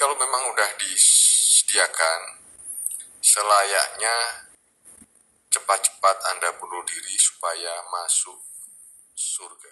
kalau memang udah disediakan, selayaknya cepat-cepat Anda bunuh diri supaya masuk surga.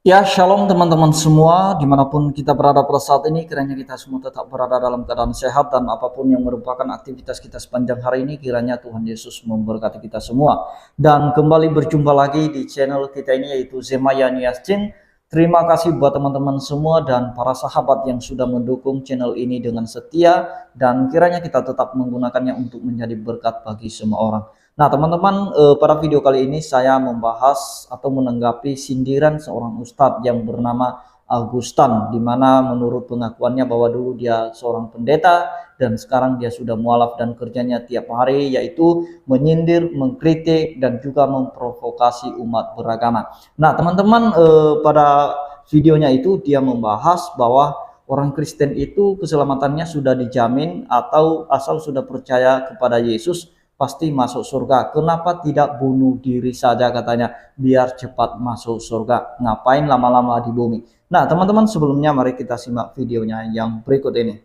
Ya, shalom teman-teman semua, dimanapun kita berada pada saat ini, kiranya kita semua tetap berada dalam keadaan sehat dan apapun yang merupakan aktivitas kita sepanjang hari ini, kiranya Tuhan Yesus memberkati kita semua. Dan kembali berjumpa lagi di channel kita ini, yaitu Zemaya Niaschin. Terima kasih buat teman-teman semua dan para sahabat yang sudah mendukung channel ini dengan setia, dan kiranya kita tetap menggunakannya untuk menjadi berkat bagi semua orang. Nah teman-teman, pada video kali ini saya membahas atau menanggapi sindiran seorang ustadz yang bernama Augustan, di mana menurut pengakuannya bahwa dulu dia seorang pendeta dan sekarang dia sudah mualaf dan kerjanya tiap hari yaitu menyindir, mengkritik dan juga memprovokasi umat beragama. Nah teman-teman, pada videonya itu dia membahas bahwa orang Kristen itu keselamatannya sudah dijamin, atau asal sudah percaya kepada Yesus pasti masuk surga. Kenapa tidak bunuh diri saja, katanya, biar cepat masuk surga. Ngapain lama-lama di bumi? Nah teman-teman, sebelumnya mari kita simak videonya yang berikut ini.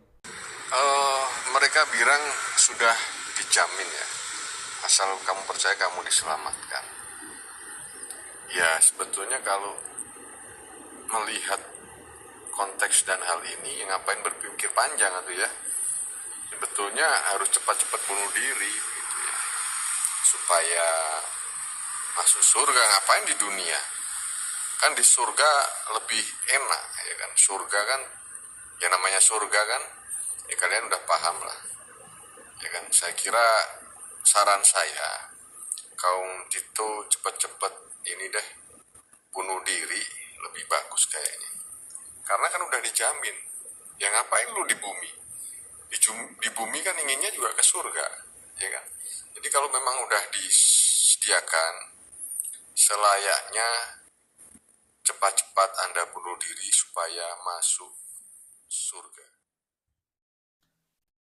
Mereka bilang sudah dijamin ya, asal kamu percaya kamu diselamatkan. Ya sebetulnya kalau melihat konteks dan hal ini, ngapain berpikir panjang atau ya? Sebetulnya harus cepat-cepat bunuh diri gitu ya, supaya masuk surga. Ngapain di dunia? Kan di surga lebih enak ya kan. Surga kan, yang namanya surga kan, ya kalian udah paham lah ya kan. Saya kira saran saya, kaum Tito cepat-cepat ini deh, bunuh diri lebih bagus kayaknya. Karena kan udah dijamin. Ya ngapain lu di bumi? Di bumi kan inginnya juga ke surga, ya kan? Jadi kalau memang udah disediakan, selayaknya cepat-cepat Anda bunuh diri supaya masuk surga.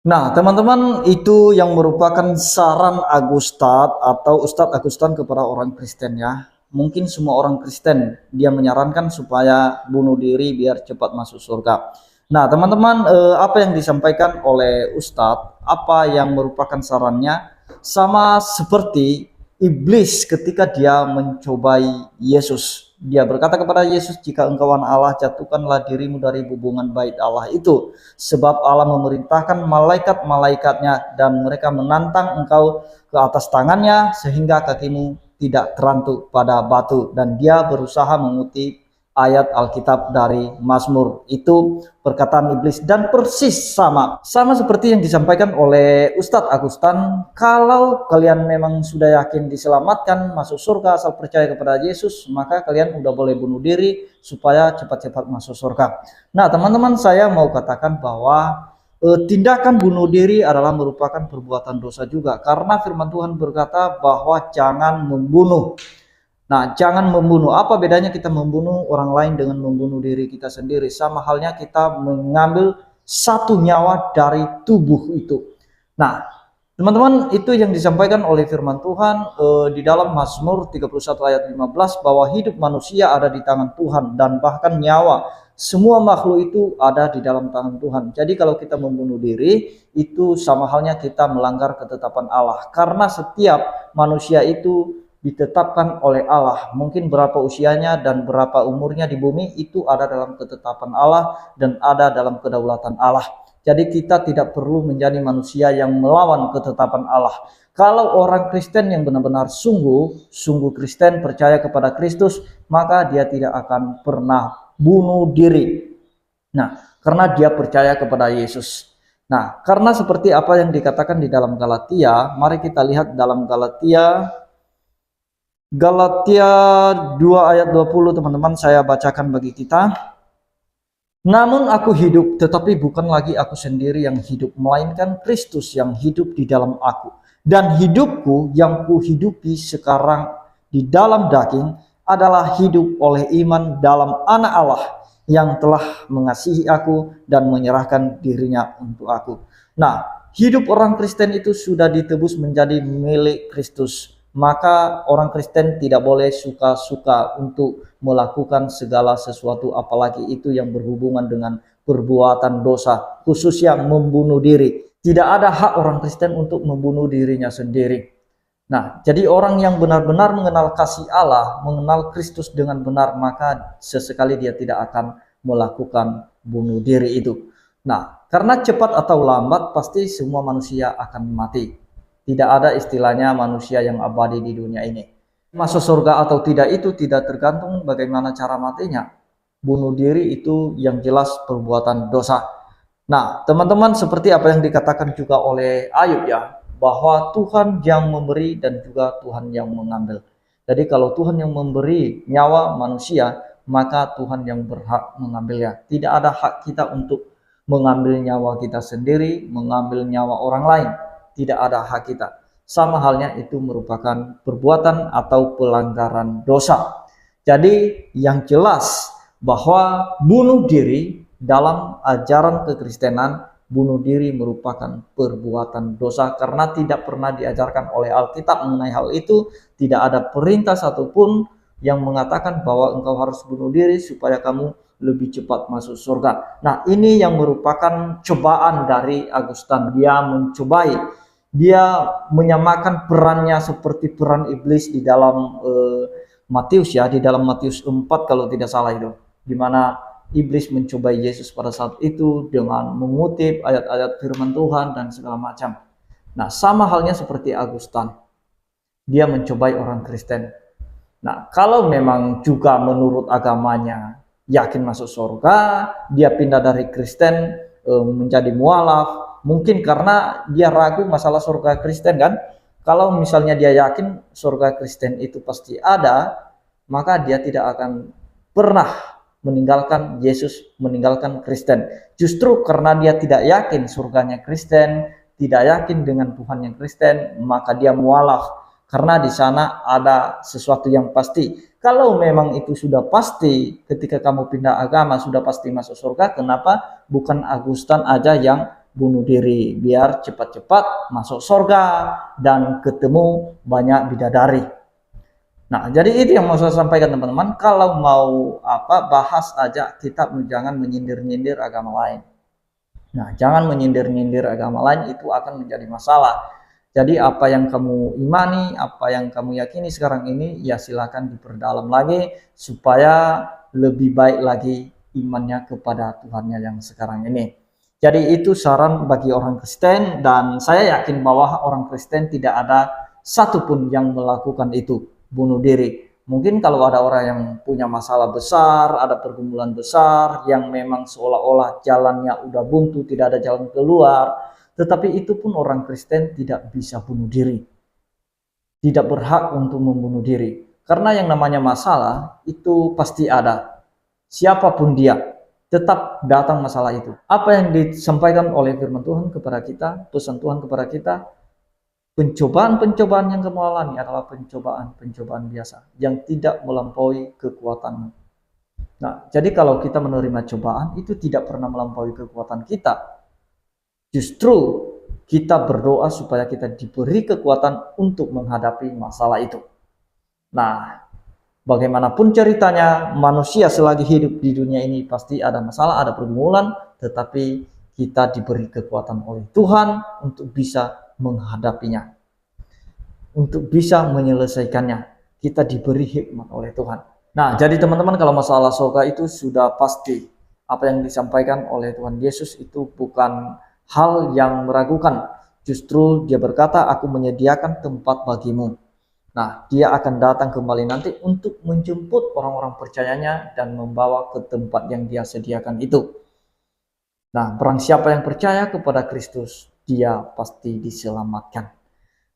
Nah teman-teman, itu yang merupakan saran Ustadz Agustan kepada orang Kristen ya. Mungkin semua orang Kristen dia menyarankan supaya bunuh diri biar cepat masuk surga. Nah teman-teman, apa yang disampaikan oleh Ustadz, apa yang merupakan sarannya, sama seperti iblis ketika dia mencobai Yesus. Dia berkata kepada Yesus, jika engkau anak Allah, jatuhkanlah dirimu dari hubungan bait Allah itu, sebab Allah memerintahkan malaikat-malaikatnya dan mereka menantang engkau ke atas tangannya sehingga kakimu tidak terantuk pada batu. Dan dia berusaha mengutip ayat Alkitab dari Mazmur. Itu perkataan iblis, dan persis sama seperti yang disampaikan oleh Ustadz Agustan. Kalau kalian memang sudah yakin diselamatkan masuk surga asal percaya kepada Yesus, maka kalian udah boleh bunuh diri supaya cepat-cepat masuk surga. Nah teman-teman, saya mau katakan bahwa tindakan bunuh diri adalah merupakan perbuatan dosa juga, karena firman Tuhan berkata bahwa jangan membunuh. Nah, jangan membunuh. Apa bedanya kita membunuh orang lain dengan membunuh diri kita sendiri? Sama halnya kita mengambil satu nyawa dari tubuh itu. Nah, teman-teman, itu yang disampaikan oleh firman Tuhan di dalam Mazmur 31 ayat 15, bahwa hidup manusia ada di tangan Tuhan, dan bahkan nyawa semua makhluk itu ada di dalam tangan Tuhan. Jadi kalau kita membunuh diri, itu sama halnya kita melanggar ketetapan Allah. Karena setiap manusia itu ditetapkan oleh Allah. Mungkin berapa usianya dan berapa umurnya di bumi itu ada dalam ketetapan Allah dan ada dalam kedaulatan Allah. Jadi kita tidak perlu menjadi manusia yang melawan ketetapan Allah. Kalau orang Kristen yang benar-benar sungguh Kristen, percaya kepada Kristus, maka dia tidak akan pernah bunuh diri. Nah, karena dia percaya kepada Yesus. Nah, karena seperti apa yang dikatakan di dalam Galatia, mari kita lihat dalam Galatia 2 ayat 20, teman-teman, saya bacakan bagi kita. Namun aku hidup, tetapi bukan lagi aku sendiri yang hidup, melainkan Kristus yang hidup di dalam aku. Dan hidupku yang kuhidupi sekarang di dalam daging adalah hidup oleh iman dalam Anak Allah yang telah mengasihi aku dan menyerahkan dirinya untuk aku. Nah, hidup orang Kristen itu sudah ditebus menjadi milik Kristus. maka orang Kristen tidak boleh suka-suka untuk melakukan segala sesuatu, apalagi itu yang berhubungan dengan perbuatan dosa, khususnya membunuh diri. Tidak ada hak orang Kristen untuk membunuh dirinya sendiri. Nah, jadi orang yang benar-benar mengenal kasih Allah, mengenal Kristus dengan benar, maka sesekali dia tidak akan melakukan bunuh diri itu. Nah, karena cepat atau lambat pasti semua manusia akan mati. Tidak ada istilahnya manusia yang abadi di dunia ini. Masuk surga atau tidak itu tidak tergantung bagaimana cara matinya. Bunuh diri itu yang jelas perbuatan dosa. Nah, teman-teman, seperti apa yang dikatakan juga oleh Ayub ya, bahwa Tuhan yang memberi dan juga Tuhan yang mengambil. Jadi kalau Tuhan yang memberi nyawa manusia, maka Tuhan yang berhak mengambilnya. Tidak ada hak kita untuk mengambil nyawa kita sendiri, mengambil nyawa orang lain. Tidak ada hak kita. Sama halnya itu merupakan perbuatan atau pelanggaran dosa. Jadi yang jelas bahwa bunuh diri dalam ajaran kekristenan, bunuh diri merupakan perbuatan dosa karena tidak pernah diajarkan oleh Alkitab mengenai hal itu. Tidak ada perintah satupun yang mengatakan bahwa engkau harus bunuh diri supaya kamu lebih cepat masuk surga. Nah, ini yang merupakan cobaan dari Agustan. Dia mencobai, dia menyamakan perannya seperti peran iblis di dalam Matius ya, di dalam Matius 4 kalau tidak salah itu, di mana iblis mencobai Yesus pada saat itu dengan mengutip ayat-ayat firman Tuhan dan segala macam. Nah, sama halnya seperti Agustan. Dia mencobai orang Kristen. Nah, kalau memang juga menurut agamanya yakin masuk surga, dia pindah dari Kristen menjadi mualaf, mungkin karena dia ragu masalah surga Kristen kan. Kalau misalnya dia yakin surga Kristen itu pasti ada, maka dia tidak akan pernah meninggalkan Yesus, meninggalkan Kristen. Justru karena dia tidak yakin surganya Kristen, tidak yakin dengan Tuhan yang Kristen, maka dia mualaf. Karena di sana ada sesuatu yang pasti. Kalau memang itu sudah pasti, ketika kamu pindah agama sudah pasti masuk surga, kenapa bukan Agustan aja yang bunuh diri biar cepat-cepat masuk surga dan ketemu banyak bidadari? Nah, jadi itu yang mau saya sampaikan teman-teman. Kalau mau bahas aja kitab, jangan menyindir-nyindir agama lain. Nah, jangan menyindir-nyindir agama lain, itu akan menjadi masalah. Jadi apa yang kamu imani, apa yang kamu yakini sekarang ini, ya silakan diperdalam lagi supaya lebih baik lagi imannya kepada Tuhannya yang sekarang ini. Jadi itu saran bagi orang Kristen, dan saya yakin bahwa orang Kristen tidak ada satupun yang melakukan itu, bunuh diri. Mungkin kalau ada orang yang punya masalah besar, ada pergumulan besar, yang memang seolah-olah jalannya udah buntu, tidak ada jalan keluar, tetapi itu pun orang Kristen tidak bisa bunuh diri. Tidak berhak untuk membunuh diri. Karena yang namanya masalah itu pasti ada. Siapapun dia, tetap datang masalah itu. Apa yang disampaikan oleh firman Tuhan kepada kita, pesan Tuhan kepada kita, pencobaan-pencobaan yang kamu alami adalah pencobaan-pencobaan biasa yang tidak melampaui kekuatanmu. Nah, jadi kalau kita menerima cobaan itu tidak pernah melampaui kekuatan kita. Justru kita berdoa supaya kita diberi kekuatan untuk menghadapi masalah itu. Nah, bagaimanapun ceritanya, manusia selagi hidup di dunia ini pasti ada masalah, ada pergumulan, tetapi kita diberi kekuatan oleh Tuhan untuk bisa menghadapinya, untuk bisa menyelesaikannya. Kita diberi hikmat oleh Tuhan. Nah, jadi teman-teman, kalau masalah surga itu sudah pasti. Apa yang disampaikan oleh Tuhan Yesus itu bukan hal yang meragukan. Justru dia berkata, aku menyediakan tempat bagimu. Nah, dia akan datang kembali nanti untuk menjemput orang-orang percayanya dan membawa ke tempat yang dia sediakan itu. Nah, barang siapa yang percaya kepada Kristus, dia pasti diselamatkan.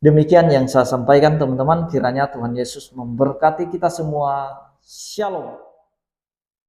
Demikian yang saya sampaikan teman-teman, kiranya Tuhan Yesus memberkati kita semua. Shalom.